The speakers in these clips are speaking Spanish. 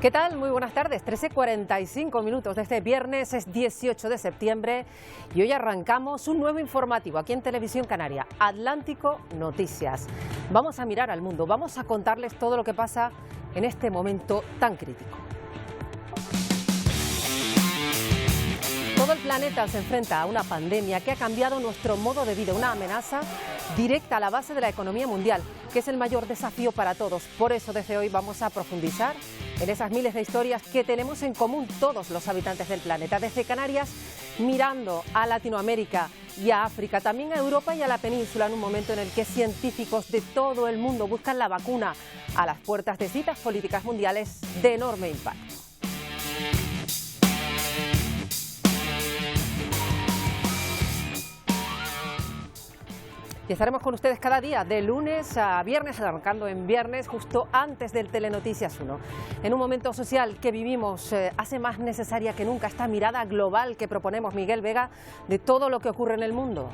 ¿Qué tal? Muy buenas tardes. 13:45 minutos de este viernes, es 18 de septiembre y hoy arrancamos un nuevo informativo aquí en Televisión Canaria, Atlántico Noticias. Vamos a mirar al mundo, vamos a contarles todo lo que pasa en este momento tan crítico. Todo el planeta se enfrenta a una pandemia que ha cambiado nuestro modo de vida, una amenaza directa a la base de la economía mundial, que es el mayor desafío para todos. Por eso desde hoy vamos a profundizar en esas miles de historias que tenemos en común todos los habitantes del planeta, desde Canarias mirando a Latinoamérica y a África, también a Europa y a la península, en un momento en el que científicos de todo el mundo buscan la vacuna a las puertas de citas políticas mundiales de enorme impacto. Y estaremos con ustedes cada día, de lunes a viernes, arrancando en viernes, justo antes del Telenoticias 1. En un momento social que vivimos, hace más necesaria que nunca esta mirada global que proponemos Miguel Vega de todo lo que ocurre en el mundo.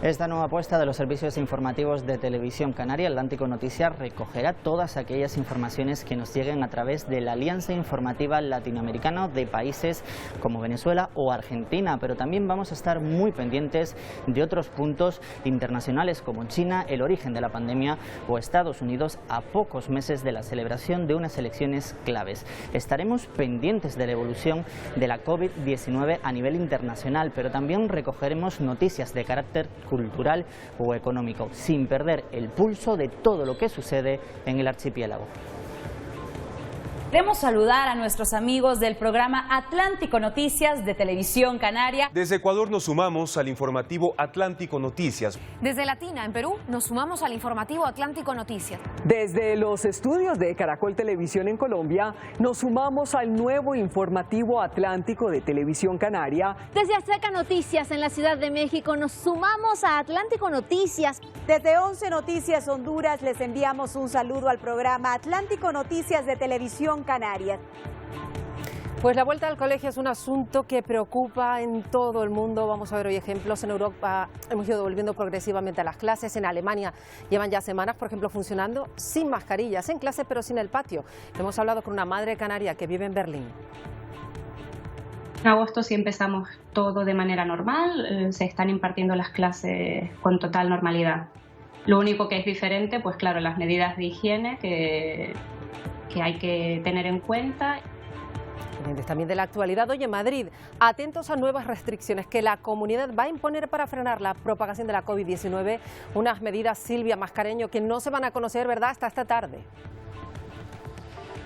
Esta nueva apuesta de los servicios informativos de Televisión Canaria, Atlántico Noticias, recogerá todas aquellas informaciones que nos lleguen a través de la Alianza Informativa Latinoamericana de países como Venezuela o Argentina, pero también vamos a estar muy pendientes de otros puntos internacionales como China, el origen de la pandemia, o Estados Unidos a pocos meses de la celebración de unas elecciones claves. Estaremos pendientes de la evolución de la COVID-19 a nivel internacional, pero también recogeremos noticias de carácter cultural o económico, sin perder el pulso de todo lo que sucede en el archipiélago. Queremos saludar a nuestros amigos del programa Atlántico Noticias de Televisión Canaria. Desde Ecuador nos sumamos al informativo Atlántico Noticias. Desde Latina, en Perú, nos sumamos al informativo Atlántico Noticias. Desde los estudios de Caracol Televisión en Colombia, nos sumamos al nuevo informativo Atlántico de Televisión Canaria. Desde Azteca Noticias en la Ciudad de México, nos sumamos a Atlántico Noticias. Desde 11 Noticias Honduras les enviamos un saludo al programa Atlántico Noticias de Televisión Canarias. Pues la vuelta al colegio es un asunto que preocupa en todo el mundo. Vamos a ver hoy ejemplos. En Europa hemos ido volviendo progresivamente a las clases. En Alemania llevan ya semanas, por ejemplo, funcionando sin mascarillas en clase, pero sin el patio. Hemos hablado con una madre canaria que vive en Berlín. En agosto sí empezamos todo de manera normal, se están impartiendo las clases con total normalidad. Lo único que es diferente, pues claro, las medidas de higiene que hay que tener en cuenta. También de la actualidad, hoy en Madrid, atentos a nuevas restricciones que la comunidad va a imponer para frenar la propagación de la COVID-19, unas medidas, Silvia Mascareño, que no se van a conocer, ¿verdad?, hasta esta tarde.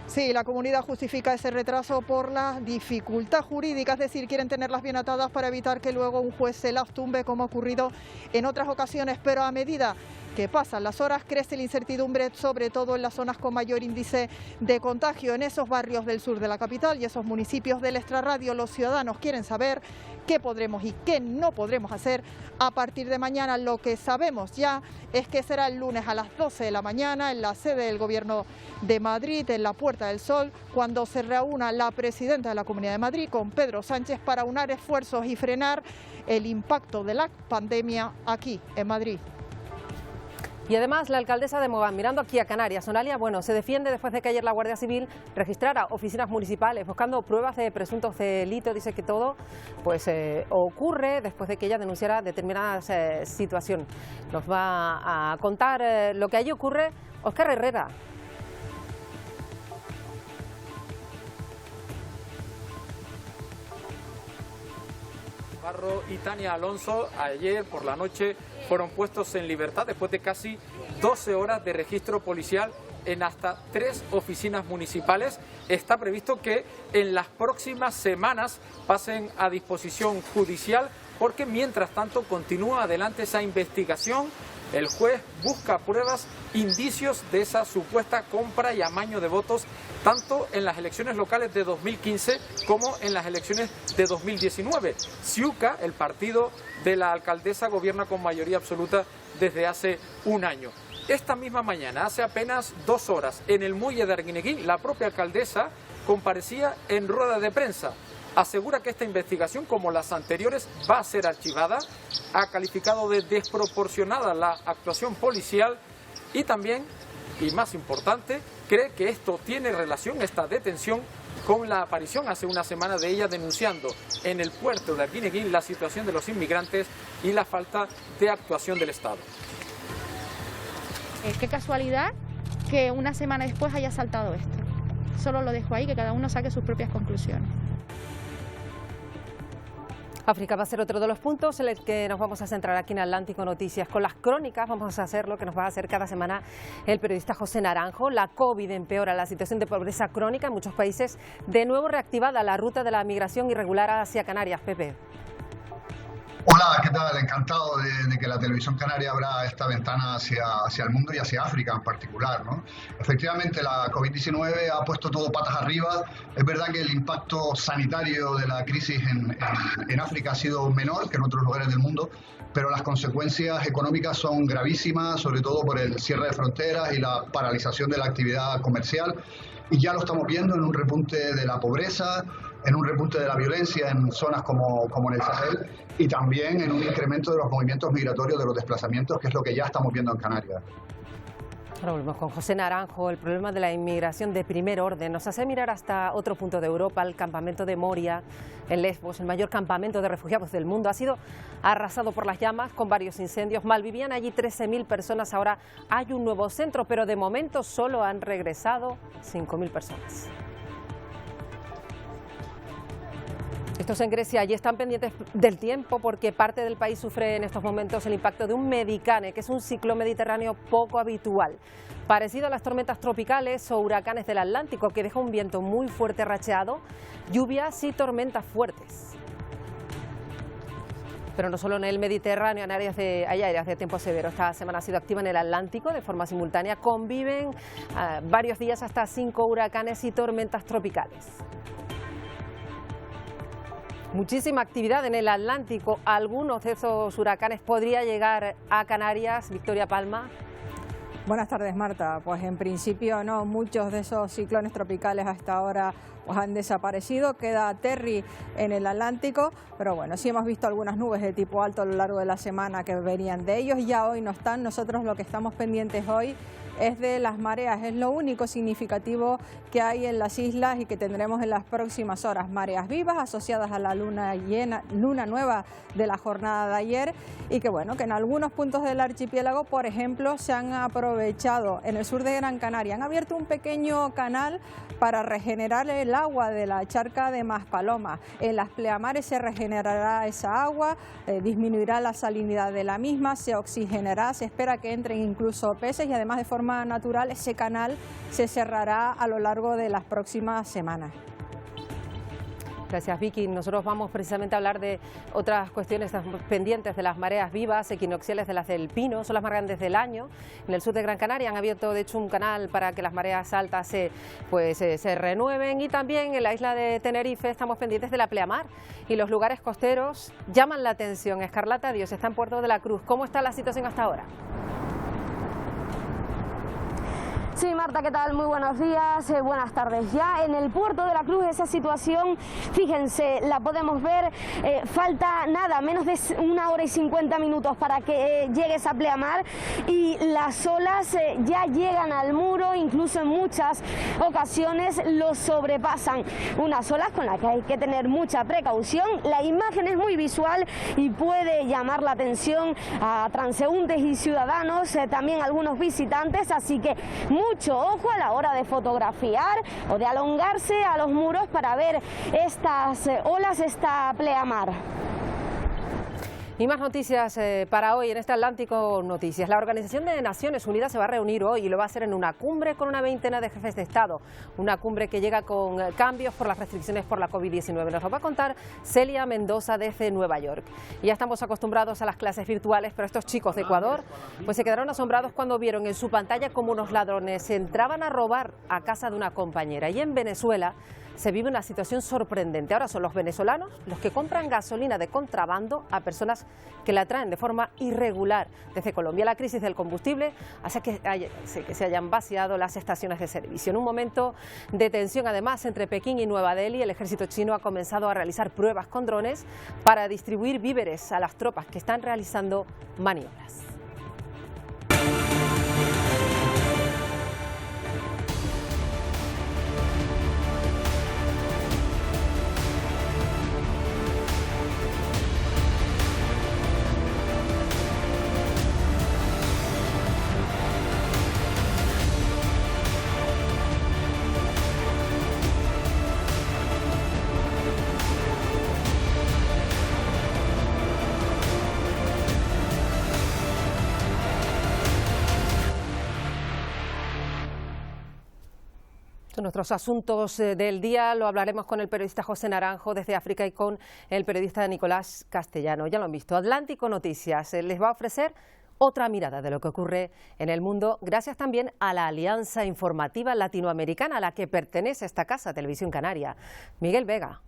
Sí, la comunidad justifica ese retraso por la dificultad jurídica, es decir, quieren tenerlas bien atadas para evitar que luego un juez se las tumbe, como ha ocurrido en otras ocasiones, pero a medida que pasan las horas crece la incertidumbre, sobre todo en las zonas con mayor índice de contagio, en esos barrios del sur de la capital y esos municipios del extrarradio. Los ciudadanos quieren saber qué podremos y qué no podremos hacer a partir de mañana. Lo que sabemos ya es que será el lunes a las 12 de la mañana en la sede del Gobierno de Madrid, en la Puerta del Sol, cuando se reúna la presidenta de la Comunidad de Madrid con Pedro Sánchez para unar esfuerzos y frenar el impacto de la pandemia aquí en Madrid. Y además la alcaldesa de Mogán, mirando aquí a Canarias, Sonalia, bueno, se defiende después de que ayer la Guardia Civil registrara oficinas municipales buscando pruebas de presuntos delitos. Dice que todo pues ocurre después de que ella denunciara determinadas situaciones. Nos va a contar lo que allí ocurre Óscar Herrera. Barro y Tania Alonso ayer por la noche fueron puestos en libertad después de casi 12 horas de registro policial en hasta 3 oficinas municipales. Está previsto que en las próximas semanas pasen a disposición judicial porque mientras tanto continúa adelante esa investigación. El juez busca pruebas, indicios de esa supuesta compra y amaño de votos, tanto en las elecciones locales de 2015 como en las elecciones de 2019. Ciuca, el partido de la alcaldesa, gobierna con mayoría absoluta desde hace un año. Esta misma mañana, hace apenas 2 horas, en el muelle de Arguineguín, la propia alcaldesa comparecía en rueda de prensa. Asegura que esta investigación, como las anteriores, va a ser archivada. Ha calificado de desproporcionada la actuación policial y también y más importante, cree que esto tiene relación, esta detención, con la aparición hace una semana de ella denunciando en el puerto de Arguineguín la situación de los inmigrantes y la falta de actuación del Estado. Qué casualidad que una semana después haya saltado esto. Solo lo dejo ahí, que cada uno saque sus propias conclusiones. África va a ser otro de los puntos en el que nos vamos a centrar aquí en Atlántico Noticias. Con las crónicas vamos a hacer lo que nos va a hacer cada semana el periodista José Naranjo. La COVID empeora la situación de pobreza crónica en muchos países. De nuevo reactivada la ruta de la migración irregular hacia Canarias. Pepe. Hola, ¿qué tal? Encantado de que la televisión canaria abra esta ventana hacia el mundo y hacia África en particular, ¿no? Efectivamente, la COVID-19 ha puesto todo patas arriba. Es verdad que el impacto sanitario de la crisis en África ha sido menor que en otros lugares del mundo, pero las consecuencias económicas son gravísimas, sobre todo por el cierre de fronteras y la paralización de la actividad comercial. Y ya lo estamos viendo en un repunte de la pobreza, en un repunte de la violencia en zonas como en el Sahel y también en un incremento de los movimientos migratorios, de los desplazamientos, que es lo que ya estamos viendo en Canarias. Ahora volvemos con José Naranjo. El problema de la inmigración de primer orden nos hace mirar hasta otro punto de Europa. El campamento de Moria en Lesbos, el mayor campamento de refugiados del mundo, ha sido arrasado por las llamas con varios incendios. Malvivían allí 13.000 personas, ahora hay un nuevo centro, pero de momento solo han regresado 5.000 personas. Estos en Grecia allí están pendientes del tiempo porque parte del país sufre en estos momentos el impacto de un medicane, que es un ciclón mediterráneo poco habitual, parecido a las tormentas tropicales o huracanes del Atlántico, que deja un viento muy fuerte racheado, lluvias y tormentas fuertes. Pero no solo en el Mediterráneo, hay áreas de tiempo severo. Esta semana ha sido activa en el Atlántico de forma simultánea. Conviven varios días hasta 5 huracanes y tormentas tropicales. Muchísima actividad en el Atlántico. Algunos de esos huracanes podría llegar a Canarias. Victoria Palma. Buenas tardes, Marta. Pues en principio no, muchos de esos ciclones tropicales hasta ahora pues han desaparecido. Queda Terry en el Atlántico, pero bueno, sí hemos visto algunas nubes de tipo alto a lo largo de la semana que venían de ellos. Ya hoy no están. Nosotros lo que estamos pendientes hoy es de las mareas, es lo único significativo que hay en las islas y que tendremos en las próximas horas. Mareas vivas asociadas a la luna nueva de la jornada de ayer y que bueno, que en algunos puntos del archipiélago, por ejemplo, se han aprovechado en el sur de Gran Canaria, han abierto un pequeño canal para regenerar el agua de la charca de Maspalomas. En las pleamares se regenerará esa agua, disminuirá la salinidad de la misma, se oxigenará, se espera que entren incluso peces y además de forma natural ese canal se cerrará a lo largo de las próximas semanas. Gracias, Vicky. Nosotros vamos precisamente a hablar de otras cuestiones pendientes de las mareas vivas, equinocciales de las del Pino, son las más grandes del año. En el sur de Gran Canaria han abierto, de hecho, un canal para que las mareas altas se renueven, y también en la isla de Tenerife estamos pendientes de la pleamar y los lugares costeros llaman la atención. Escarlata Dios está en Puerto de la Cruz. ¿Cómo está la situación hasta ahora? Sí, Marta, ¿qué tal? Muy buenos días, buenas tardes. Ya en el Puerto de la Cruz esa situación, fíjense, la podemos ver, falta nada, menos de 1 hora y 50 minutos para que llegue esa pleamar y las olas ya llegan al muro, incluso en muchas ocasiones lo sobrepasan. Unas olas con las que hay que tener mucha precaución. La imagen es muy visual y puede llamar la atención a transeúntes y ciudadanos, también algunos visitantes, así que mucho ojo a la hora de fotografiar o de alongarse a los muros para ver estas olas, esta pleamar. Y más noticias para hoy en este Atlántico Noticias. La Organización de Naciones Unidas se va a reunir hoy y lo va a hacer en una cumbre con una veintena de jefes de Estado. Una cumbre que llega con cambios por las restricciones por la COVID-19. Nos lo va a contar Celia Mendoza desde Nueva York. Y ya estamos acostumbrados a las clases virtuales, pero estos chicos de Ecuador pues se quedaron asombrados cuando vieron en su pantalla cómo unos ladrones entraban a robar a casa de una compañera. Y en Venezuela se vive una situación sorprendente. Ahora son los venezolanos los que compran gasolina de contrabando a personas que la traen de forma irregular desde Colombia. La crisis del combustible hace que se hayan vaciado las estaciones de servicio. En un momento de tensión, además, entre Pekín y Nueva Delhi, el ejército chino ha comenzado a realizar pruebas con drones para distribuir víveres a las tropas que están realizando maniobras. nuestros asuntos del día lo hablaremos con el periodista José Naranjo desde África y con el periodista Nicolás Castellano. Ya lo han visto, Atlántico Noticias les va a ofrecer otra mirada de lo que ocurre en el mundo, gracias también a la Alianza Informativa Latinoamericana, a la que pertenece esta casa, Televisión Canaria. Miguel Vega.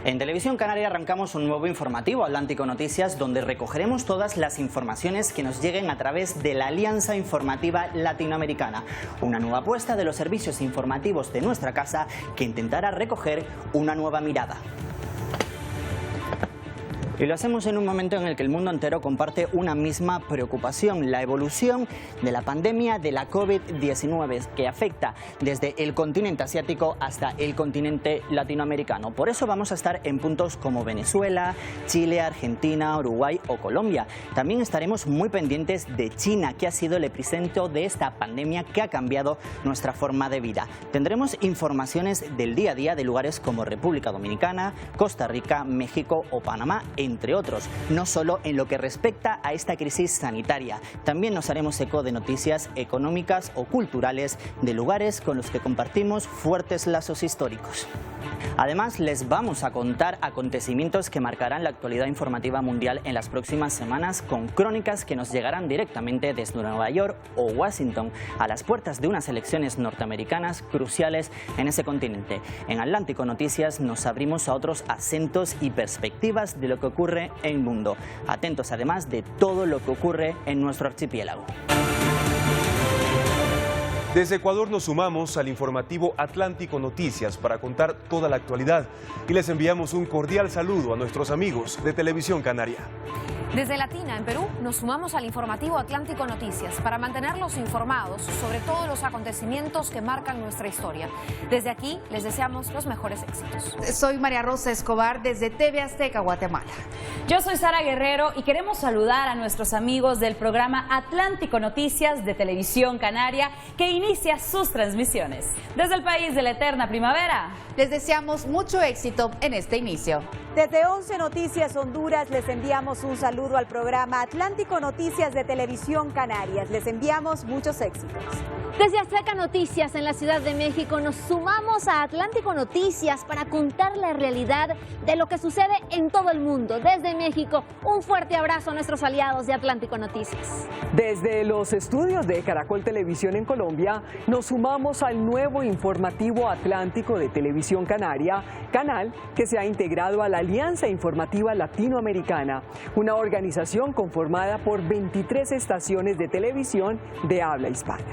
En Televisión Canaria arrancamos un nuevo informativo, Atlántico Noticias, donde recogeremos todas las informaciones que nos lleguen a través de la Alianza Informativa Latinoamericana, una nueva apuesta de los servicios informativos de nuestra casa que intentará recoger una nueva mirada. Y lo hacemos en un momento en el que el mundo entero comparte una misma preocupación, la evolución de la pandemia de la COVID-19, que afecta desde el continente asiático hasta el continente latinoamericano. Por eso vamos a estar en puntos como Venezuela, Chile, Argentina, Uruguay o Colombia. También estaremos muy pendientes de China, que ha sido el epicentro de esta pandemia que ha cambiado nuestra forma de vida. Tendremos informaciones del día a día de lugares como República Dominicana, Costa Rica, México o Panamá, entre otros, no solo en lo que respecta a esta crisis sanitaria. También nos haremos eco de noticias económicas o culturales de lugares con los que compartimos fuertes lazos históricos. Además, les vamos a contar acontecimientos que marcarán la actualidad informativa mundial en las próximas semanas, con crónicas que nos llegarán directamente desde Nueva York o Washington, a las puertas de unas elecciones norteamericanas cruciales en ese continente. En Atlántico Noticias nos abrimos a otros acentos y perspectivas de lo que ocurre en el mundo. Atentos además de todo lo que ocurre en nuestro archipiélago. Desde Ecuador nos sumamos al informativo Atlántico Noticias para contar toda la actualidad y les enviamos un cordial saludo a nuestros amigos de Televisión Canaria. Desde Latina, en Perú, nos sumamos al informativo Atlántico Noticias para mantenerlos informados sobre todos los acontecimientos que marcan nuestra historia. Desde aquí les deseamos los mejores éxitos. Soy María Rosa Escobar desde TV Azteca, Guatemala. Yo soy Sara Guerrero y queremos saludar a nuestros amigos del programa Atlántico Noticias de Televisión Canaria, que inicia sus transmisiones. Desde el país de la eterna primavera, les deseamos mucho éxito en este inicio. Desde 11 Noticias Honduras les enviamos un saludo al programa Atlántico Noticias de Televisión Canarias. Les enviamos muchos éxitos. Desde Azteca Noticias en la Ciudad de México nos sumamos a Atlántico Noticias para contar la realidad de lo que sucede en todo el mundo. Desde México, un fuerte abrazo a nuestros aliados de Atlántico Noticias. Desde los estudios de Caracol Televisión en Colombia, nos sumamos al nuevo informativo Atlántico de Televisión Canaria, canal que se ha integrado a la Alianza Informativa Latinoamericana, una organización conformada por 23 estaciones de televisión de habla hispana.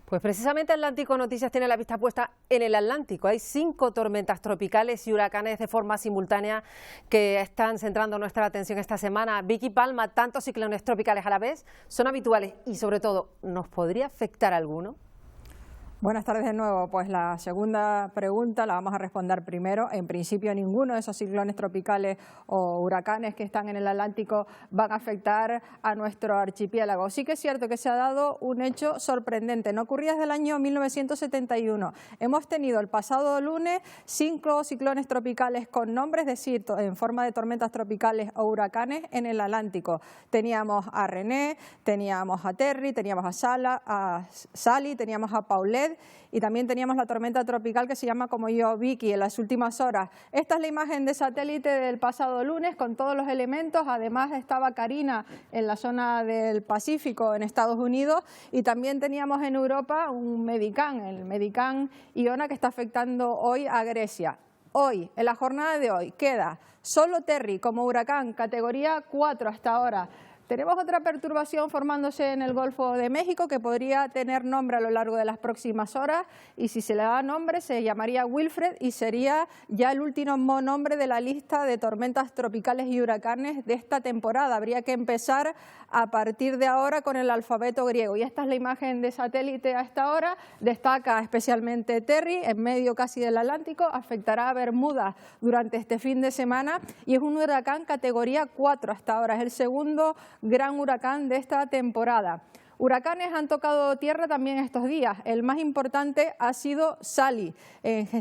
Pues precisamente Atlántico Noticias tiene la vista puesta en el Atlántico. Hay 5 tormentas tropicales y huracanes de forma simultánea que están centrando nuestra atención esta semana. Vicky Palma, tantos ciclones tropicales a la vez son habituales y sobre todo, ¿nos podría afectar alguno? Buenas tardes de nuevo. Pues la segunda pregunta la vamos a responder primero. En principio, ninguno de esos ciclones tropicales o huracanes que están en el Atlántico van a afectar a nuestro archipiélago. Sí que es cierto que se ha dado un hecho sorprendente. No ocurría desde el año 1971. Hemos tenido el pasado lunes 5 ciclones tropicales con nombre, es decir, en forma de tormentas tropicales o huracanes en el Atlántico. Teníamos a René, teníamos a Terry, teníamos a Sally, teníamos a Paulette, y también teníamos la tormenta tropical que se llama como yo, Vicky, en las últimas horas. Esta es la imagen de satélite del pasado lunes con todos los elementos. Además estaba Karina en la zona del Pacífico en Estados Unidos y también teníamos en Europa un Medicán, el Medicán Iona, que está afectando hoy a Grecia. Hoy, en la jornada de hoy, queda solo Terry como huracán, categoría 4 hasta ahora. Tenemos otra perturbación formándose en el Golfo de México que podría tener nombre a lo largo de las próximas horas y si se le da nombre se llamaría Wilfred y sería ya el último nombre de la lista de tormentas tropicales y huracanes de esta temporada. Habría que empezar a partir de ahora con el alfabeto griego y esta es la imagen de satélite a esta hora. Destaca especialmente Terry, en medio casi del Atlántico, afectará a Bermuda durante este fin de semana y es un huracán categoría 4 hasta ahora, es el segundo gran huracán de esta temporada. Huracanes han tocado tierra también estos días. El más importante ha sido Sally.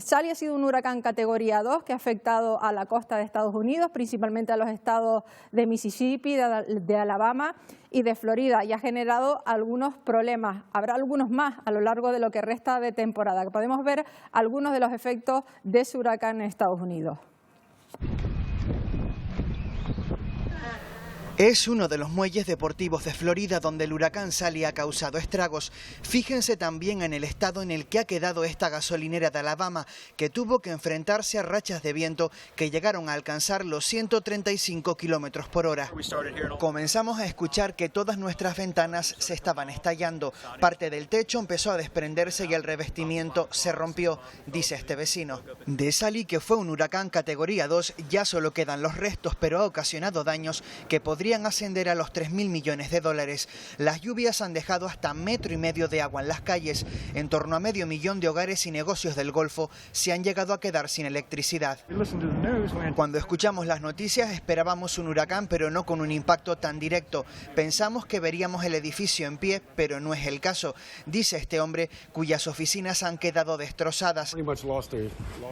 Sally ha sido un huracán categoría 2 que ha afectado a la costa de Estados Unidos, principalmente a los estados de Mississippi, de Alabama y de Florida, y ha generado algunos problemas. Habrá algunos más a lo largo de lo que resta de temporada. Podemos ver algunos de los efectos de ese huracán en Estados Unidos. Es uno de los muelles deportivos de Florida donde el huracán Sally ha causado estragos. Fíjense también en el estado en el que ha quedado esta gasolinera de Alabama, que tuvo que enfrentarse a rachas de viento que llegaron a alcanzar los 135 kilómetros por hora. Comenzamos a escuchar que todas nuestras ventanas se estaban estallando. Parte del techo empezó a desprenderse y el revestimiento se rompió, dice este vecino. De Sally, que fue un huracán categoría 2, ya solo quedan los restos, pero ha ocasionado daños que podrían ascender a los 3.000 millones de dólares. Las lluvias han dejado hasta 1,5 metros de agua en las calles. En torno a 500.000 de hogares y negocios del Golfo se han llegado a quedar sin electricidad. Cuando escuchamos las noticias esperábamos un huracán, pero no con un impacto tan directo. Pensamos que veríamos el edificio en pie, pero no es el caso, dice este hombre cuyas oficinas han quedado destrozadas.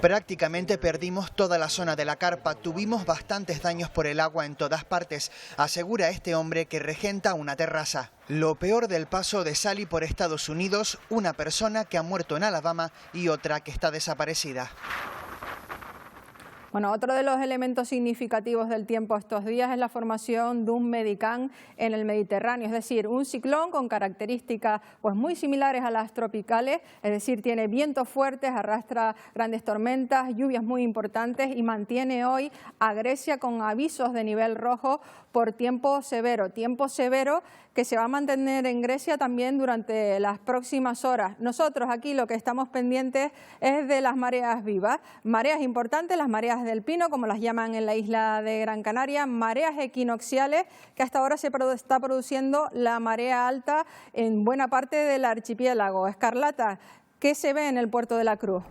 Prácticamente perdimos toda la zona de la carpa, tuvimos bastantes daños por el agua en todas partes, asegura este hombre que regenta una terraza. Lo peor del paso de Sally por Estados Unidos, una persona que ha muerto en Alabama y otra que está desaparecida. Bueno, otro de los elementos significativos del tiempo estos días es la formación de un medicán en el Mediterráneo, es decir, un ciclón con características pues muy similares a las tropicales, es decir, tiene vientos fuertes, arrastra grandes tormentas, lluvias muy importantes y mantiene hoy a Grecia con avisos de nivel rojo por tiempo severo que se va a mantener en Grecia también durante las próximas horas. Nosotros aquí lo que estamos pendientes es de las mareas vivas, mareas importantes, las mareas del Pino, como las llaman en la isla de Gran Canaria, mareas equinocciales, que hasta ahora se está produciendo la marea alta en buena parte del archipiélago. Escarlata, ¿qué se ve en el puerto de la Cruz?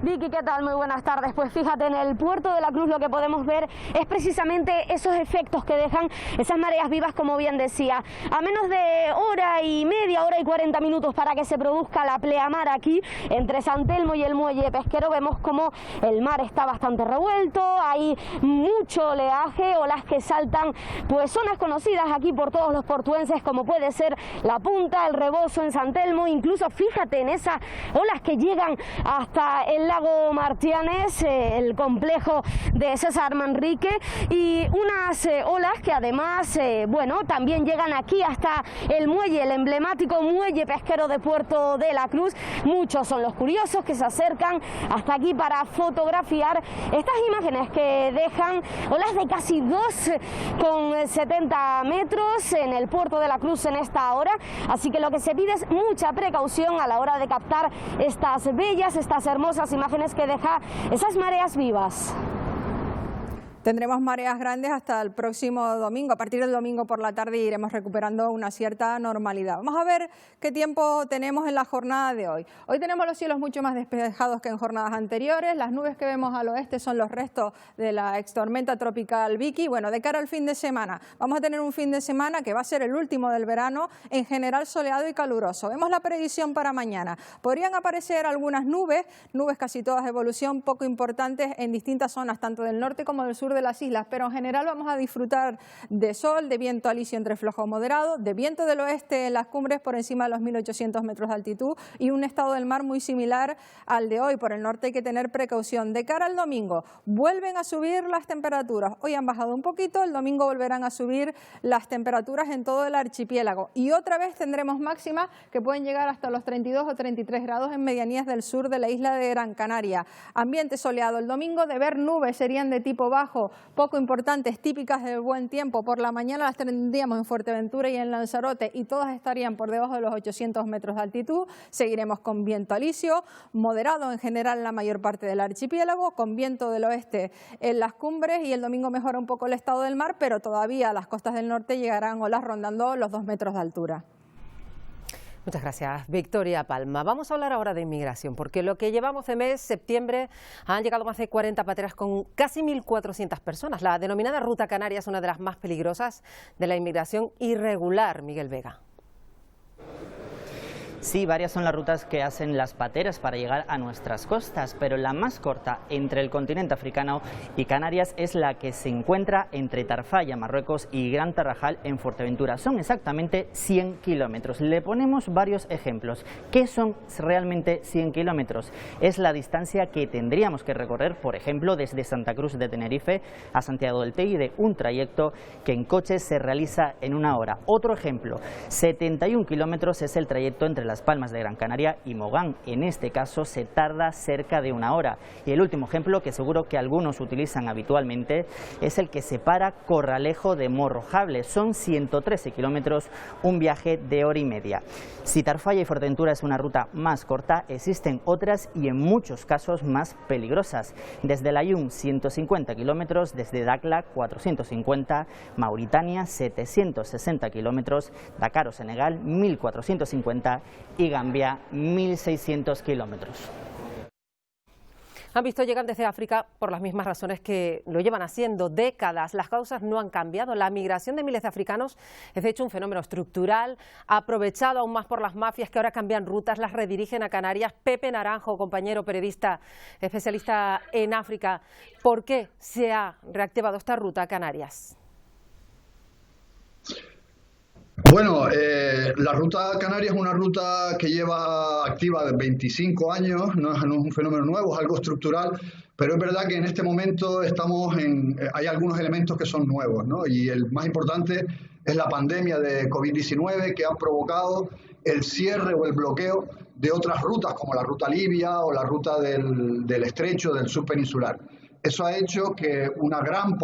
Vicky, ¿qué tal? Muy buenas tardes. Pues fíjate, en el puerto de la Cruz lo que podemos ver es precisamente esos efectos que dejan esas mareas vivas, como bien decía. A menos de hora y media, hora y 40 minutos para que se produzca la pleamar aquí entre San Telmo y el muelle pesquero, vemos como el mar está bastante revuelto, hay mucho oleaje, olas que saltan pues zonas conocidas aquí por todos los portuenses, como puede ser La Punta, el Rebozo en San Telmo, incluso fíjate en esas olas que llegan hasta el lago Martianes, el complejo de César Manrique, y unas olas que además, bueno, también llegan aquí hasta el muelle, el emblemático muelle pesquero de Puerto de la Cruz. Muchos son los curiosos que se acercan hasta aquí para fotografiar estas imágenes que dejan olas de casi 2,70 metros en el Puerto de la Cruz en esta hora, así que lo que se pide es mucha precaución a la hora de captar estas bellas, estas hermosas imágenes que deja esas mareas vivas. Tendremos mareas grandes hasta el próximo domingo. A partir del domingo por la tarde iremos recuperando una cierta normalidad. Vamos a ver qué tiempo tenemos en la jornada de hoy. Hoy tenemos los cielos mucho más despejados que en jornadas anteriores. Las nubes que vemos al oeste son los restos de la extormenta tropical Vicky. Bueno, de cara al fin de semana, vamos a tener un fin de semana que va a ser el último del verano, en general soleado y caluroso. Vemos la predicción para mañana. Podrían aparecer algunas nubes casi todas de evolución poco importantes en distintas zonas, tanto del norte como del sur de las islas, pero en general vamos a disfrutar de sol, de viento alisio entre flojo moderado, de viento del oeste en las cumbres por encima de los 1.800 metros de altitud y un estado del mar muy similar al de hoy. Por el norte hay que tener precaución. De cara al domingo, vuelven a subir las temperaturas. Hoy han bajado un poquito, el domingo volverán a subir las temperaturas en todo el archipiélago y otra vez tendremos máximas que pueden llegar hasta los 32 o 33 grados en medianías del sur de la isla de Gran Canaria. Ambiente soleado el domingo, de ver nubes serían de tipo bajo, poco importantes, típicas del buen tiempo. Por la mañana las tendríamos en Fuerteventura y en Lanzarote y todas estarían por debajo de los 800 metros de altitud. Seguiremos con viento alisio, moderado en general en la mayor parte del archipiélago, con viento del oeste en las cumbres y el domingo mejora un poco el estado del mar, pero todavía a las costas del norte llegarán olas rondando los 2 metros de altura. Muchas gracias, Victoria Palma. Vamos a hablar ahora de inmigración, porque lo que llevamos de mes, septiembre, han llegado más de 40 pateras con casi 1.400 personas. La denominada Ruta Canaria es una de las más peligrosas de la inmigración irregular, Miguel Vega. Sí, varias son las rutas que hacen las pateras para llegar a nuestras costas, pero la más corta entre el continente africano y Canarias es la que se encuentra entre Tarfaya, Marruecos, y Gran Tarajal, en Fuerteventura. Son exactamente 100 kilómetros. Le ponemos varios ejemplos. ¿Qué son realmente 100 kilómetros? Es la distancia que tendríamos que recorrer, por ejemplo, desde Santa Cruz de Tenerife a Santiago del Teide, un trayecto que en coche se realiza en 1 hora. Otro ejemplo, 71 kilómetros es el trayecto entre Las Palmas de Gran Canaria y Mogán. En este caso se tarda cerca de 1 hora. Y el último ejemplo, que seguro que algunos utilizan habitualmente, es el que separa Corralejo de Morrojable. Son 113 kilómetros, un viaje de 1 hora y media. Si Tarfaya y Fuerteventura es una ruta más corta, existen otras y en muchos casos más peligrosas. Desde Layún, 150 kilómetros, desde Dakla, 450, Mauritania, 760 kilómetros, Dakar o Senegal, 1.450 y Gambia, 1.600 kilómetros. Han visto llegar desde África por las mismas razones que lo llevan haciendo décadas. Las causas no han cambiado. La migración de miles de africanos es de hecho un fenómeno estructural, aprovechado aún más por las mafias que ahora cambian rutas, las redirigen a Canarias. Pepe Naranjo, compañero periodista, especialista en África, ¿por qué se ha reactivado esta ruta a Canarias? Bueno, la ruta canaria es una ruta que lleva activa de 25 años, no es un fenómeno nuevo, es algo estructural, pero es verdad que en este momento hay algunos elementos que son nuevos, ¿no? Y el más importante es la pandemia de COVID-19 que ha provocado el cierre o el bloqueo de otras rutas como la ruta libia o la ruta del estrecho del subpeninsular. Eso ha hecho que una gran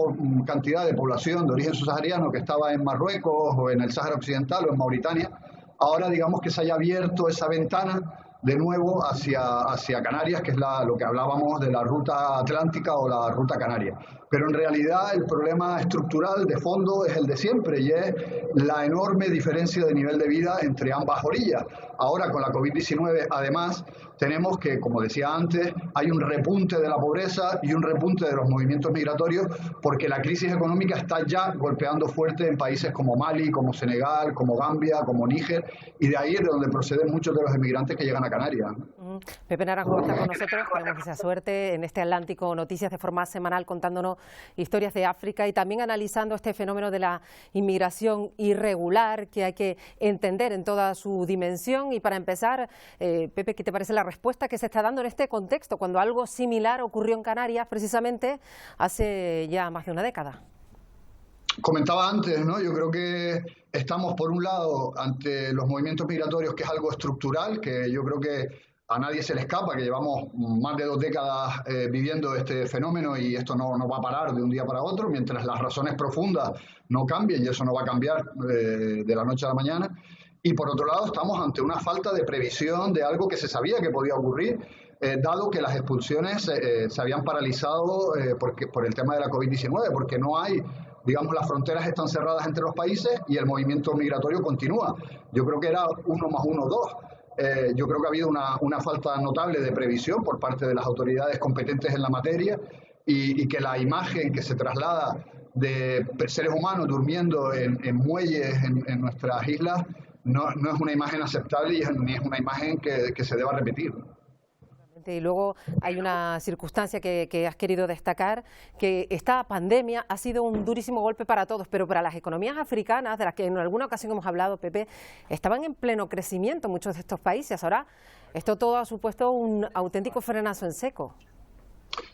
cantidad de población de origen subsahariano que estaba en Marruecos o en el Sáhara Occidental o en Mauritania, ahora digamos que se haya abierto esa ventana de nuevo hacia Canarias, que es lo que hablábamos de la ruta atlántica o la ruta canaria. Pero en realidad el problema estructural de fondo es el de siempre y es la enorme diferencia de nivel de vida entre ambas orillas. Ahora con la COVID-19 además tenemos que, como decía antes, hay un repunte de la pobreza y un repunte de los movimientos migratorios porque la crisis económica está ya golpeando fuerte en países como Mali, como Senegal, como Gambia, como Níger, y de ahí es de donde proceden muchos de los emigrantes que llegan a Canarias. Pepe Naranjo está con nosotros, tenemos esa suerte en este Atlántico Noticias de forma semanal contándonos historias de África y también analizando este fenómeno de la inmigración irregular que hay que entender en toda su dimensión. Y para empezar, Pepe, ¿qué te parece la respuesta que se está dando en este contexto, cuando algo similar ocurrió en Canarias precisamente hace ya más de una década? Comentaba antes, ¿no? Yo creo que estamos por un lado ante los movimientos migratorios, que es algo estructural, que yo creo que a nadie se le escapa, que llevamos más de 2 décadas viviendo este fenómeno y esto no va a parar de un día para otro, mientras las razones profundas no cambien, y eso no va a cambiar de la noche a la mañana. Y por otro lado estamos ante una falta de previsión de algo que se sabía que podía ocurrir, dado que las expulsiones se habían paralizado por el tema de la COVID-19, porque no hay, digamos, las fronteras están cerradas entre los países y el movimiento migratorio continúa. Yo creo que era 1 más 1, 2. Yo creo que ha habido una falta notable de previsión por parte de las autoridades competentes en la materia y que la imagen que se traslada de seres humanos durmiendo en muelles en nuestras islas no es una imagen aceptable ni es una imagen que se deba repetir. Y luego hay una circunstancia que has querido destacar, que esta pandemia ha sido un durísimo golpe para todos, pero para las economías africanas, de las que en alguna ocasión hemos hablado, Pepe, estaban en pleno crecimiento muchos de estos países. Ahora esto todo ha supuesto un auténtico frenazo en seco.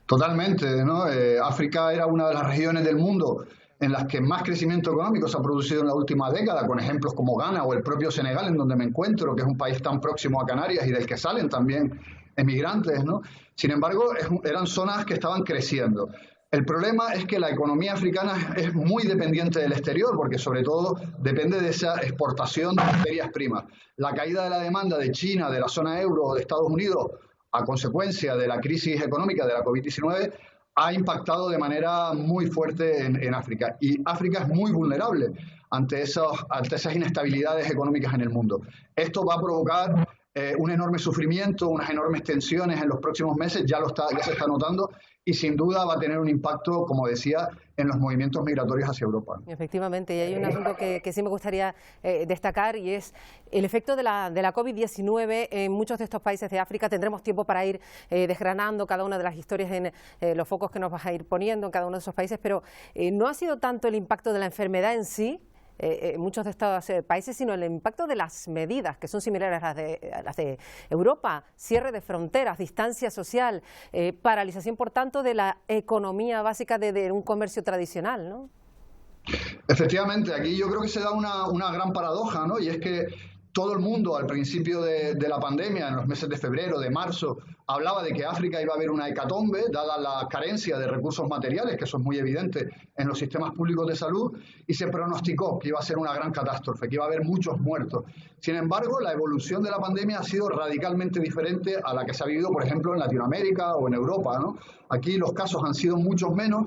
Totalmente, ¿no? África era una de las regiones del mundo en las que más crecimiento económico se ha producido en la última década, con ejemplos como Ghana o el propio Senegal, en donde me encuentro, que es un país tan próximo a Canarias y del que salen también emigrantes, ¿no? Sin embargo, eran zonas que estaban creciendo. El problema es que la economía africana es muy dependiente del exterior, porque sobre todo depende de esa exportación de materias primas. La caída de la demanda de China, de la zona euro o de Estados Unidos, a consecuencia de la crisis económica de la COVID-19, ha impactado de manera muy fuerte en África. Y África es muy vulnerable ante esas inestabilidades económicas en el mundo. Esto va a provocar un enorme sufrimiento, unas enormes tensiones en los próximos meses, ya se está notando, y sin duda va a tener un impacto, como decía, en los movimientos migratorios hacia Europa. Efectivamente, y hay un asunto que sí me gustaría destacar, y es el efecto de la COVID-19 en muchos de estos países de África. Tendremos tiempo para ir desgranando cada una de las historias en los focos que nos vas a ir poniendo en cada uno de esos países, pero no ha sido tanto el impacto de la enfermedad en sí, muchos de estos países, sino el impacto de las medidas que son similares a las de Europa: cierre de fronteras, distancia social, paralización, por tanto, de la economía básica de un comercio tradicional, ¿no? Efectivamente, aquí yo creo que se da una gran paradoja, ¿no? Y es que todo el mundo al principio de la pandemia, en los meses de febrero, de marzo, hablaba de que África iba a haber una hecatombe, dada la carencia de recursos materiales, que eso es muy evidente en los sistemas públicos de salud, y se pronosticó que iba a ser una gran catástrofe, que iba a haber muchos muertos. Sin embargo, la evolución de la pandemia ha sido radicalmente diferente a la que se ha vivido, por ejemplo, en Latinoamérica o en Europa, ¿no? Aquí los casos han sido muchos menos.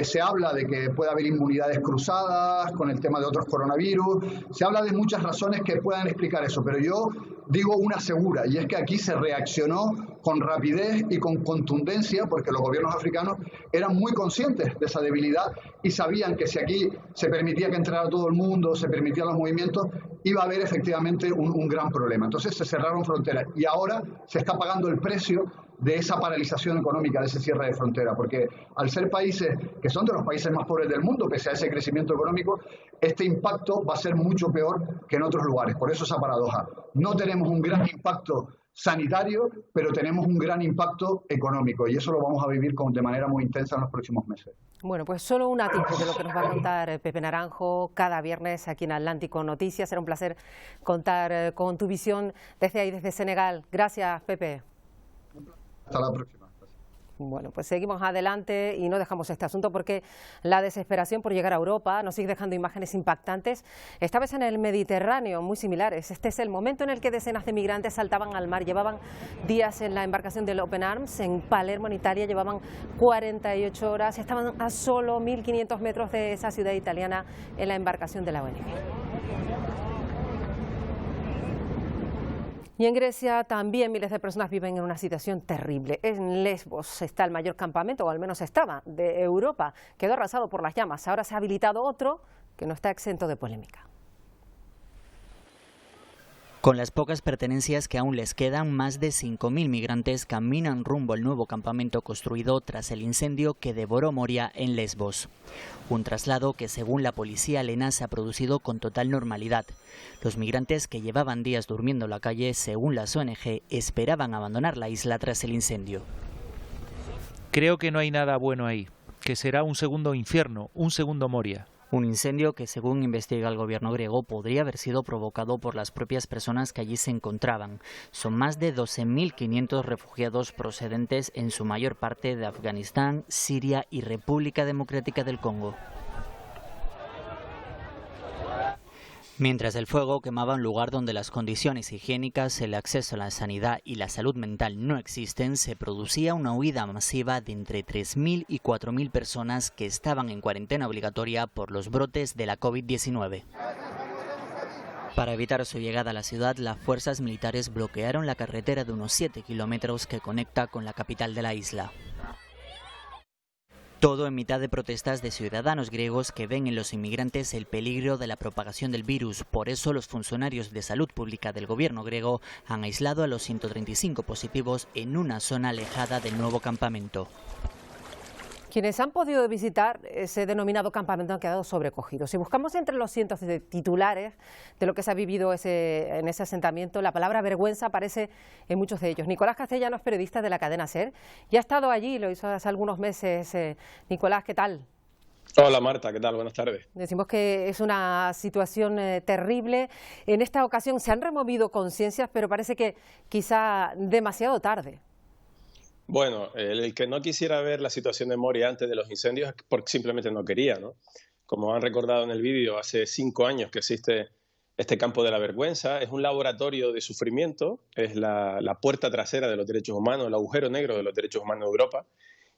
Se habla de que puede haber inmunidades cruzadas con el tema de otros coronavirus. Se habla de muchas razones que puedan explicar eso, pero yo digo una segura, y es que aquí se reaccionó con rapidez y con contundencia, porque los gobiernos africanos eran muy conscientes de esa debilidad y sabían que si aquí se permitía que entrara todo el mundo, se permitían los movimientos, iba a haber efectivamente un gran problema. Entonces se cerraron fronteras y ahora se está pagando el precio de esa paralización económica, de ese cierre de frontera, porque al ser países que son de los países más pobres del mundo, pese a ese crecimiento económico, este impacto va a ser mucho peor que en otros lugares. Por eso esa paradoja. No tenemos un gran impacto sanitario, pero tenemos un gran impacto económico, y eso lo vamos a vivir de manera muy intensa en los próximos meses. Bueno, pues solo un atisbo de lo que nos va a contar Pepe Naranjo cada viernes aquí en Atlántico Noticias. Será un placer contar con tu visión desde ahí, desde Senegal. Gracias, Pepe. Hasta la próxima. Bueno, pues seguimos adelante y no dejamos este asunto porque la desesperación por llegar a Europa nos sigue dejando imágenes impactantes, esta vez en el Mediterráneo, muy similares. Este es el momento en el que decenas de migrantes saltaban al mar. Llevaban días en la embarcación del Open Arms en Palermo, en Italia, llevaban 48 horas, estaban a solo 1.500 metros de esa ciudad italiana en la embarcación de la ONG. Y en Grecia también miles de personas viven en una situación terrible. En Lesbos está el mayor campamento, o al menos estaba, de Europa. Quedó arrasado por las llamas. Ahora se ha habilitado otro que no está exento de polémica. Con las pocas pertenencias que aún les quedan, más de 5.000 migrantes caminan rumbo al nuevo campamento construido tras el incendio que devoró Moria en Lesbos. Un traslado que, según la policía helena, se ha producido con total normalidad. Los migrantes, que llevaban días durmiendo en la calle, según las ONG, esperaban abandonar la isla tras el incendio. Creo que no hay nada bueno ahí, que será un segundo infierno, un segundo Moria. Un incendio que, según investiga el gobierno griego, podría haber sido provocado por las propias personas que allí se encontraban. Son más de 12.500 refugiados procedentes en su mayor parte de Afganistán, Siria y República Democrática del Congo. Mientras el fuego quemaba un lugar donde las condiciones higiénicas, el acceso a la sanidad y la salud mental no existen, se producía una huida masiva de entre 3.000 y 4.000 personas que estaban en cuarentena obligatoria por los brotes de la COVID-19. Para evitar su llegada a la ciudad, las fuerzas militares bloquearon la carretera de unos 7 kilómetros que conecta con la capital de la isla. Todo en mitad de protestas de ciudadanos griegos que ven en los inmigrantes el peligro de la propagación del virus. Por eso los funcionarios de salud pública del gobierno griego han aislado a los 135 positivos en una zona alejada del nuevo campamento. Quienes han podido visitar ese denominado campamento han quedado sobrecogidos. Si buscamos entre los cientos de titulares de lo que se ha vivido en ese asentamiento, la palabra vergüenza aparece en muchos de ellos. Nicolás Castellanos, periodista de la cadena SER, ya ha estado allí, lo hizo hace algunos meses. Nicolás, ¿qué tal? Hola Marta, ¿qué tal? Buenas tardes. Decimos que es una situación terrible. En esta ocasión se han removido conciencias, pero parece que quizá demasiado tarde. Bueno, el que no quisiera ver la situación de Moria antes de los incendios es porque simplemente no quería, ¿no? Como han recordado en el vídeo, hace 5 años que existe este campo de la vergüenza. Es un laboratorio de sufrimiento, es la puerta trasera de los derechos humanos, el agujero negro de los derechos humanos de Europa.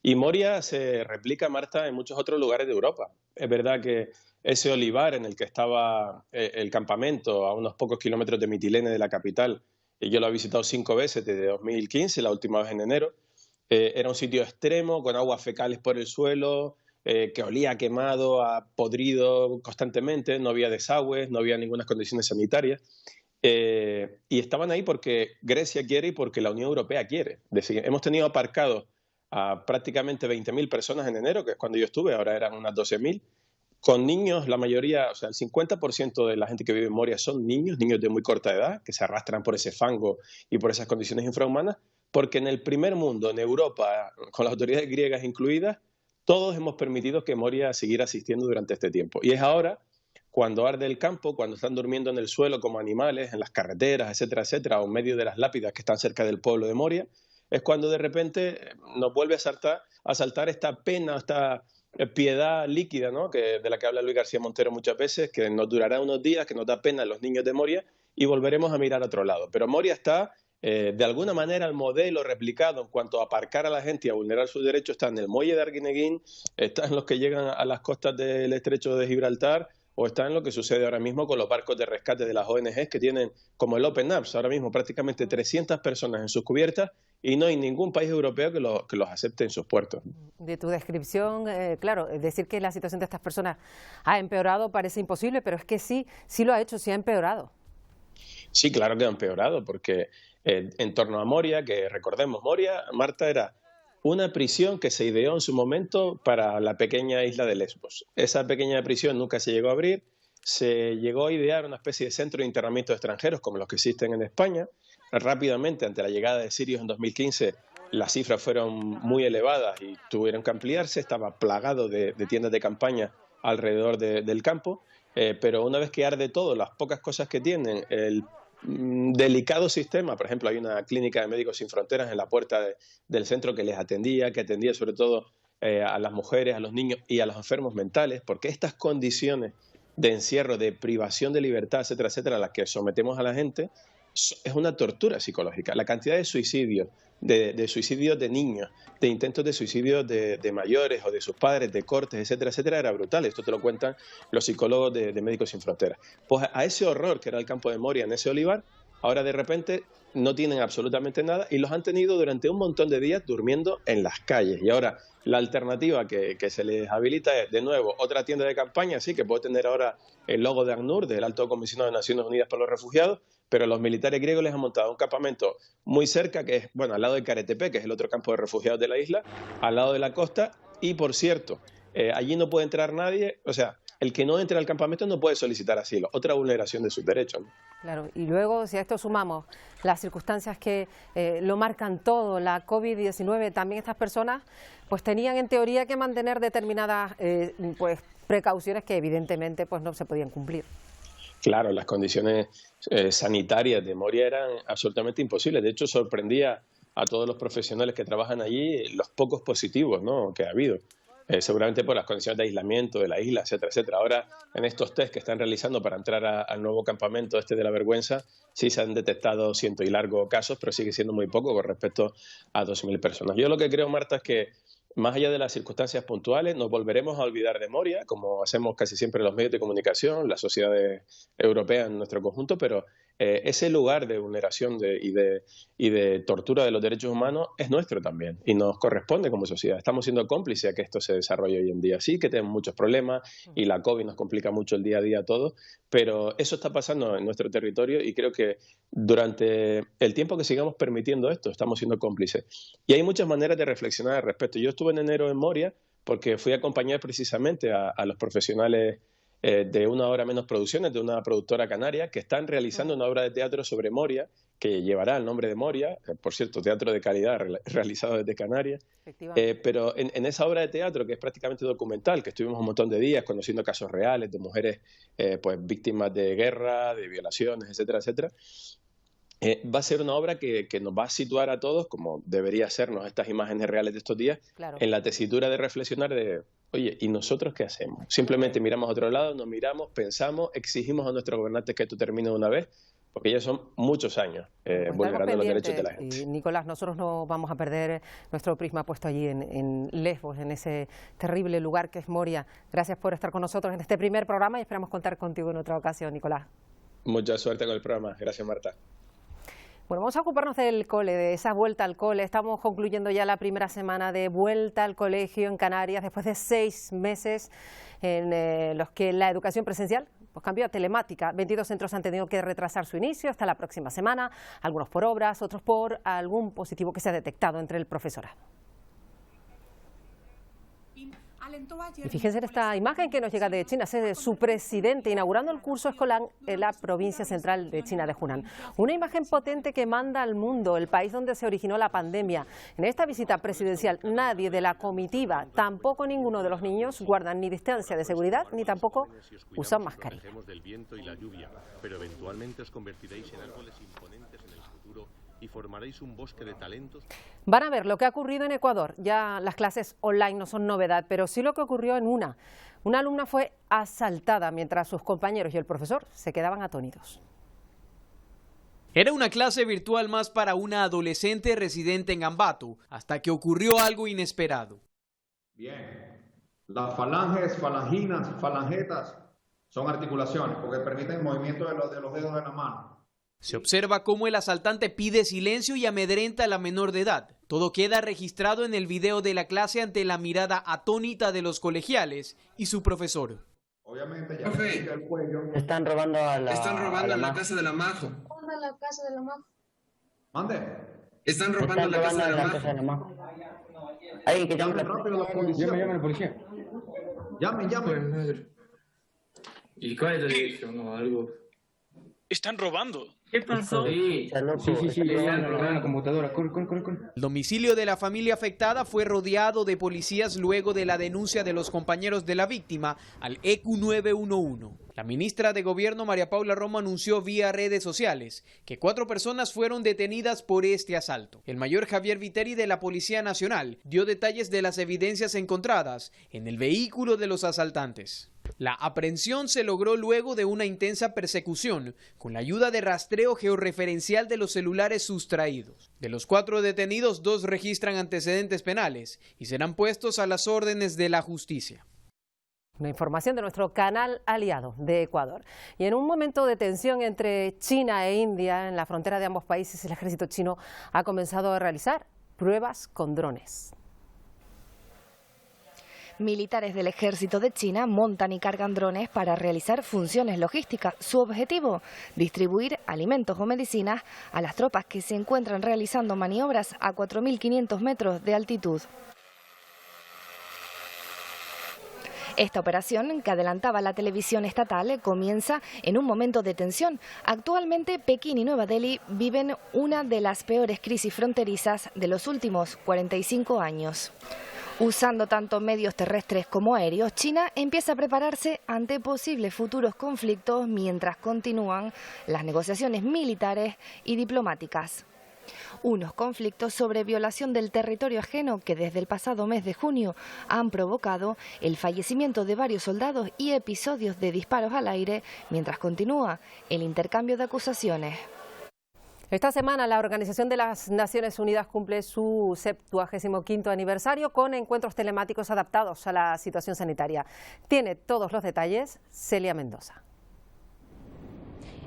Y Moria se replica, Marta, en muchos otros lugares de Europa. Es verdad que ese olivar en el que estaba el campamento, a unos pocos kilómetros de Mitilene, de la capital, y yo lo he visitado 5 veces desde 2015, la última vez en enero, era un sitio extremo, con aguas fecales por el suelo, que olía a quemado, a podrido constantemente, no había desagües, no había ninguna condiciones sanitarias. Y estaban ahí porque Grecia quiere y porque la Unión Europea quiere. Es decir, hemos tenido aparcados a prácticamente 20.000 personas en enero, que es cuando yo estuve, ahora eran unas 12.000, con niños, la mayoría, o sea, el 50% de la gente que vive en Moria son niños de muy corta edad, que se arrastran por ese fango y por esas condiciones infrahumanas, porque en el primer mundo, en Europa, con las autoridades griegas incluidas, todos hemos permitido que Moria siguiera asistiendo durante este tiempo. Y es ahora, cuando arde el campo, cuando están durmiendo en el suelo como animales, en las carreteras, etcétera, etcétera, o en medio de las lápidas que están cerca del pueblo de Moria, es cuando de repente nos vuelve a saltar esta pena, esta piedad líquida, ¿no? De la que habla Luis García Montero muchas veces, que nos durará unos días, que nos da pena a los niños de Moria y volveremos a mirar a otro lado. Pero Moria está, de alguna manera, el modelo replicado en cuanto a aparcar a la gente y a vulnerar sus derechos está en el muelle de Arguineguín, está en los que llegan a las costas del estrecho de Gibraltar, o está en lo que sucede ahora mismo con los barcos de rescate de las ONGs que tienen, como el Open Arms, ahora mismo prácticamente 300 personas en sus cubiertas y no hay ningún país europeo que los acepte en sus puertos. De tu descripción, claro, decir que la situación de estas personas ha empeorado parece imposible, pero es que sí lo ha hecho, sí ha empeorado. Sí, claro que ha empeorado, porque en torno a Moria, que recordemos, Moria, Marta, era una prisión que se ideó en su momento para la pequeña isla de Lesbos. Esa pequeña prisión nunca se llegó a abrir, se llegó a idear una especie de centro de internamiento de extranjeros como los que existen en España. Rápidamente, ante la llegada de sirios en 2015, las cifras fueron muy elevadas y tuvieron que ampliarse, estaba plagado de tiendas de campaña alrededor del campo, pero una vez que arde todo, las pocas cosas que tienen, el delicado sistema, por ejemplo, hay una clínica de Médicos Sin Fronteras en la puerta del centro que les atendía, que atendía sobre todo a las mujeres, a los niños y a los enfermos mentales, porque estas condiciones de encierro, de privación de libertad, etcétera, etcétera, a las que sometemos a la gente, es una tortura psicológica. La cantidad de suicidios, de suicidios de niños, de intentos de suicidio de mayores o de sus padres, de cortes, etcétera, etcétera, era brutal. Esto te lo cuentan los psicólogos de Médicos Sin Fronteras. Pues a ese horror que era el campo de Moria, en ese olivar, ahora de repente no tienen absolutamente nada y los han tenido durante un montón de días durmiendo en las calles. Y ahora la alternativa que se les habilita es, de nuevo, otra tienda de campaña, sí, que puede tener ahora el logo de ACNUR, del Alto Comisionado de Naciones Unidas para los Refugiados, pero los militares griegos les han montado un campamento muy cerca, que es, bueno, al lado de Caretepe, que es el otro campo de refugiados de la isla, al lado de la costa, y por cierto, allí no puede entrar nadie, o sea, el que no entre al campamento no puede solicitar asilo, otra vulneración de sus derechos, ¿no? Claro, y luego, si a esto sumamos las circunstancias que lo marcan todo, la COVID-19, también estas personas pues tenían en teoría que mantener determinadas pues precauciones que evidentemente pues no se podían cumplir. Claro, las condiciones sanitarias de Moria eran absolutamente imposibles. De hecho, sorprendía a todos los profesionales que trabajan allí los pocos positivos, ¿no?, que ha habido. Seguramente por las condiciones de aislamiento de la isla, etcétera, etcétera. Ahora, en estos test que están realizando para entrar al nuevo campamento de la Vergüenza, sí se han detectado ciento y largo casos, pero sigue siendo muy poco con respecto a 2.000 personas. Yo lo que creo, Marta, es que más allá de las circunstancias puntuales, nos volveremos a olvidar de Moria, como hacemos casi siempre los medios de comunicación, las sociedades europeas en nuestro conjunto, pero ese lugar de vulneración y de tortura de los derechos humanos es nuestro también y nos corresponde como sociedad. Estamos siendo cómplices a que esto se desarrolle hoy en día. Sí que tenemos muchos problemas y la COVID nos complica mucho el día a día a todos, pero eso está pasando en nuestro territorio y creo que durante el tiempo que sigamos permitiendo esto, estamos siendo cómplices. Y hay muchas maneras de reflexionar al respecto. Yo estuve en enero en Moria porque fui a acompañar precisamente a los profesionales de Una Hora Menos Producciones, de una productora canaria, que están realizando una obra de teatro sobre Moria, que llevará el nombre de Moria, por cierto, teatro de calidad realizado desde Canarias. Pero en esa obra de teatro, que es prácticamente documental, que estuvimos un montón de días conociendo casos reales de mujeres pues víctimas de guerra, de violaciones, etcétera, etcétera, va a ser una obra que nos va a situar a todos, como debería sernos estas imágenes reales de estos días, claro, en la tesitura de reflexionar de, oye, ¿y nosotros qué hacemos? Simplemente miramos a otro lado, nos miramos, pensamos, exigimos a nuestros gobernantes que esto termine de una vez, porque ya son muchos años vulnerando los derechos de la gente. Y Nicolás, nosotros no vamos a perder nuestro prisma puesto allí en Lesbos, en ese terrible lugar que es Moria. Gracias por estar con nosotros en este primer programa y esperamos contar contigo en otra ocasión, Nicolás. Mucha suerte con el programa. Gracias, Marta. Bueno, vamos a ocuparnos del cole, de esa vuelta al cole. Estamos concluyendo ya la primera semana de vuelta al colegio en Canarias, después de 6 meses en los que la educación presencial pues cambió a telemática. 22 centros han tenido que retrasar su inicio hasta la próxima semana, algunos por obras, otros por algún positivo que se ha detectado entre el profesorado. Y fíjense en esta imagen que nos llega de China, es de su presidente inaugurando el curso escolar en la provincia central de China de Hunan. Una imagen potente que manda al mundo, el país donde se originó la pandemia. En esta visita presidencial nadie de la comitiva, tampoco ninguno de los niños, guardan ni distancia de seguridad ni tampoco usan mascarilla. Pero eventualmente os convertiréis en árboles imponentes en el futuro y formaréis un bosque de talentos. Van a ver lo que ha ocurrido en Ecuador. Ya las clases online no son novedad, pero sí lo que ocurrió en una. Una alumna fue asaltada mientras sus compañeros y el profesor se quedaban atónitos. Era una clase virtual más para una adolescente residente en Ambato, hasta que ocurrió algo inesperado. Bien, las falanges, falanginas, falangetas son articulaciones porque permiten el movimiento de los dedos de la mano. Se observa cómo el asaltante pide silencio y amedrenta a la menor de edad. Todo queda registrado en el video de la clase ante la mirada atónita de los colegiales y su profesor. Obviamente ya el cuello. Están robando a la casa de la Majo. ¿Dónde la casa de la Majo? ¿Mande? Están robando la casa de la Majo. Ahí, que llamen rápido a la policía. Llame a la policía. Llame. ¿Y cuál es la dirección o algo? Están robando. ¿Qué pasó? Sí, la computadora. Corre. El domicilio de la familia afectada fue rodeado de policías luego de la denuncia de los compañeros de la víctima al EQ 911. La ministra de Gobierno, María Paula Romo, anunció vía redes sociales que 4 personas fueron detenidas por este asalto. El mayor Javier Viteri de la Policía Nacional dio detalles de las evidencias encontradas en el vehículo de los asaltantes. La aprehensión se logró luego de una intensa persecución con la ayuda de rastreo georreferencial de los celulares sustraídos. De los 4 detenidos, 2 registran antecedentes penales y serán puestos a las órdenes de la justicia. Una información de nuestro canal aliado de Ecuador. Y en un momento de tensión entre China e India, en la frontera de ambos países, el ejército chino ha comenzado a realizar pruebas con drones. Militares del ejército de China montan y cargan drones para realizar funciones logísticas. Su objetivo, distribuir alimentos o medicinas a las tropas que se encuentran realizando maniobras a 4.500 metros de altitud. Esta operación, que adelantaba la televisión estatal, comienza en un momento de tensión. Actualmente, Pekín y Nueva Delhi viven una de las peores crisis fronterizas de los últimos 45 años. Usando tanto medios terrestres como aéreos, China empieza a prepararse ante posibles futuros conflictos mientras continúan las negociaciones militares y diplomáticas. Unos conflictos sobre violación del territorio ajeno que desde el pasado mes de junio han provocado el fallecimiento de varios soldados y episodios de disparos al aire mientras continúa el intercambio de acusaciones. Esta semana la Organización de las Naciones Unidas cumple su 75º aniversario con encuentros telemáticos adaptados a la situación sanitaria. Tiene todos los detalles Celia Mendoza.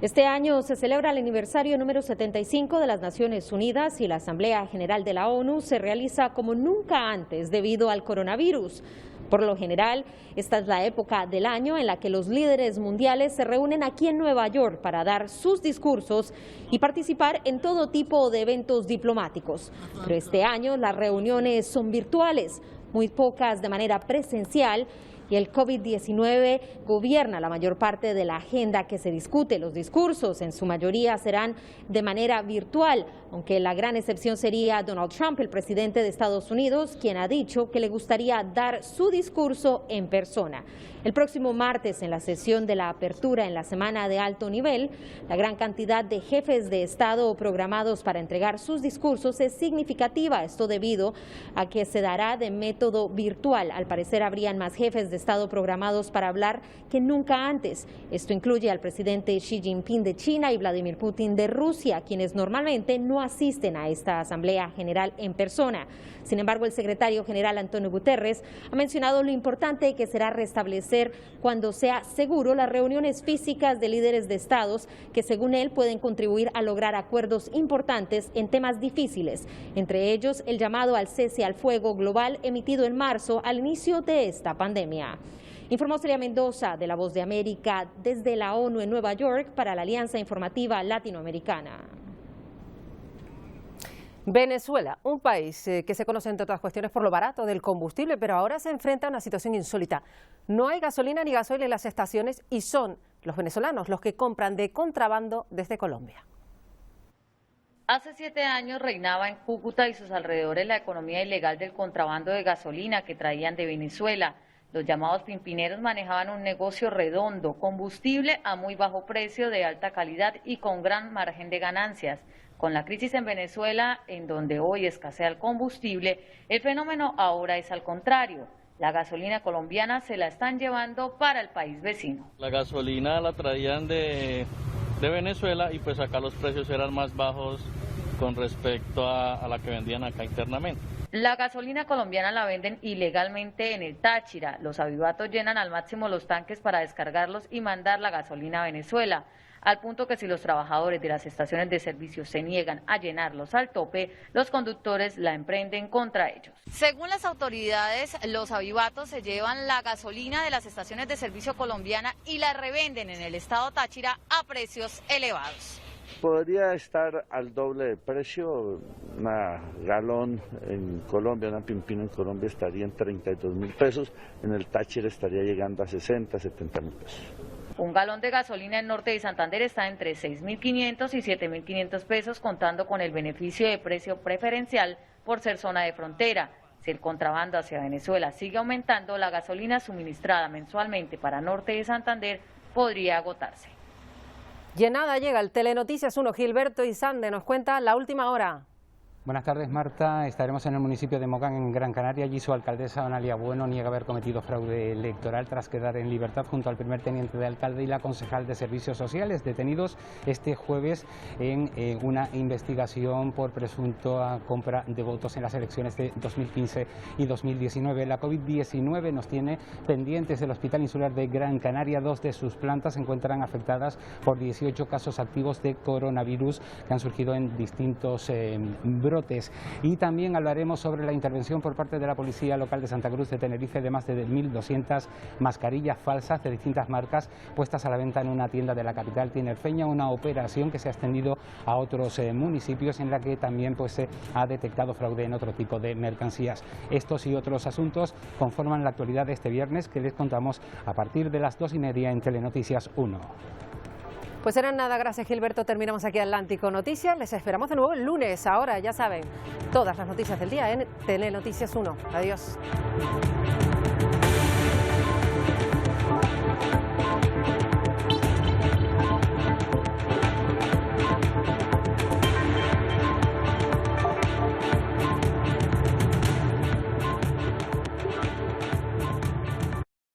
Este año se celebra el aniversario número 75 de las Naciones Unidas y la Asamblea General de la ONU se realiza como nunca antes debido al coronavirus. Por lo general, esta es la época del año en la que los líderes mundiales se reúnen aquí en Nueva York para dar sus discursos y participar en todo tipo de eventos diplomáticos. Pero este año las reuniones son virtuales, muy pocas de manera presencial, y el COVID-19 gobierna la mayor parte de la agenda que se discute. Los discursos en su mayoría serán de manera virtual, aunque la gran excepción sería Donald Trump, el presidente de Estados Unidos, quien ha dicho que le gustaría dar su discurso en persona. El próximo martes, en la sesión de la apertura en la semana de alto nivel, la gran cantidad de jefes de Estado programados para entregar sus discursos es significativa. Esto debido a que se dará de método método virtual. Al parecer habrían más jefes de Estado programados para hablar que nunca antes. Esto incluye al presidente Xi Jinping de China y Vladimir Putin de Rusia, quienes normalmente no asisten a esta Asamblea General en persona. Sin embargo, el secretario general Antonio Guterres ha mencionado lo importante que será restablecer cuando sea seguro las reuniones físicas de líderes de estados que, según él, pueden contribuir a lograr acuerdos importantes en temas difíciles, entre ellos el llamado al cese al fuego global emitido en marzo al inicio de esta pandemia. Informó Celia Mendoza de La Voz de América desde la ONU en Nueva York para la Alianza Informativa Latinoamericana. Venezuela, un país que se conoce entre otras cuestiones por lo barato del combustible, pero ahora se enfrenta a una situación insólita. No hay gasolina ni gasoil en las estaciones y son los venezolanos los que compran de contrabando desde Colombia. Hace 7 años reinaba en Cúcuta y sus alrededores la economía ilegal del contrabando de gasolina que traían de Venezuela. Los llamados pimpineros manejaban un negocio redondo, combustible a muy bajo precio, de alta calidad y con gran margen de ganancias. Con la crisis en Venezuela, en donde hoy escasea el combustible, el fenómeno ahora es al contrario. La gasolina colombiana se la están llevando para el país vecino. La gasolina la traían de Venezuela y pues acá los precios eran más bajos con respecto a la que vendían acá internamente. La gasolina colombiana la venden ilegalmente en el Táchira. Los avivatos llenan al máximo los tanques para descargarlos y mandar la gasolina a Venezuela, al punto que si los trabajadores de las estaciones de servicio se niegan a llenarlos al tope, los conductores la emprenden contra ellos. Según las autoridades, los avivatos se llevan la gasolina de las estaciones de servicio colombiana y la revenden en el estado Táchira a precios elevados. Podría estar al doble de precio. Una galón en Colombia, una pimpina en Colombia estaría en 32.000 pesos, en el Táchira estaría llegando a 60, 70.000 pesos. Un galón de gasolina en Norte de Santander está entre 6.500 y 7.500 pesos, contando con el beneficio de precio preferencial por ser zona de frontera. Si el contrabando hacia Venezuela sigue aumentando, la gasolina suministrada mensualmente para Norte de Santander podría agotarse. Llenada llega el Telenoticias 1. Gilberto Izande nos cuenta la última hora. Buenas tardes, Marta. Estaremos en el municipio de Mogán, en Gran Canaria. Allí su alcaldesa, Analia Bueno, niega haber cometido fraude electoral tras quedar en libertad junto al primer teniente de alcalde y la concejal de Servicios Sociales, detenidos este jueves en una investigación por presunta compra de votos en las elecciones de 2015 y 2019. La COVID-19 nos tiene pendientes del Hospital Insular de Gran Canaria. 2 de sus plantas se encuentran afectadas por 18 casos activos de coronavirus que han surgido en distintos brotes. Y también hablaremos sobre la intervención por parte de la Policía Local de Santa Cruz de Tenerife de más de 1.200 mascarillas falsas de distintas marcas puestas a la venta en una tienda de la capital tinerfeña, una operación que se ha extendido a otros municipios en la que también se ha detectado fraude en otro tipo de mercancías. Estos y otros asuntos conforman la actualidad de este viernes, que les contamos a partir de las 2:30 en Telenoticias 1. Pues era nada, gracias Gilberto. Terminamos aquí Atlántico Noticias. Les esperamos de nuevo el lunes. Ahora, ya saben, todas las noticias del día en Telenoticias 1. Adiós.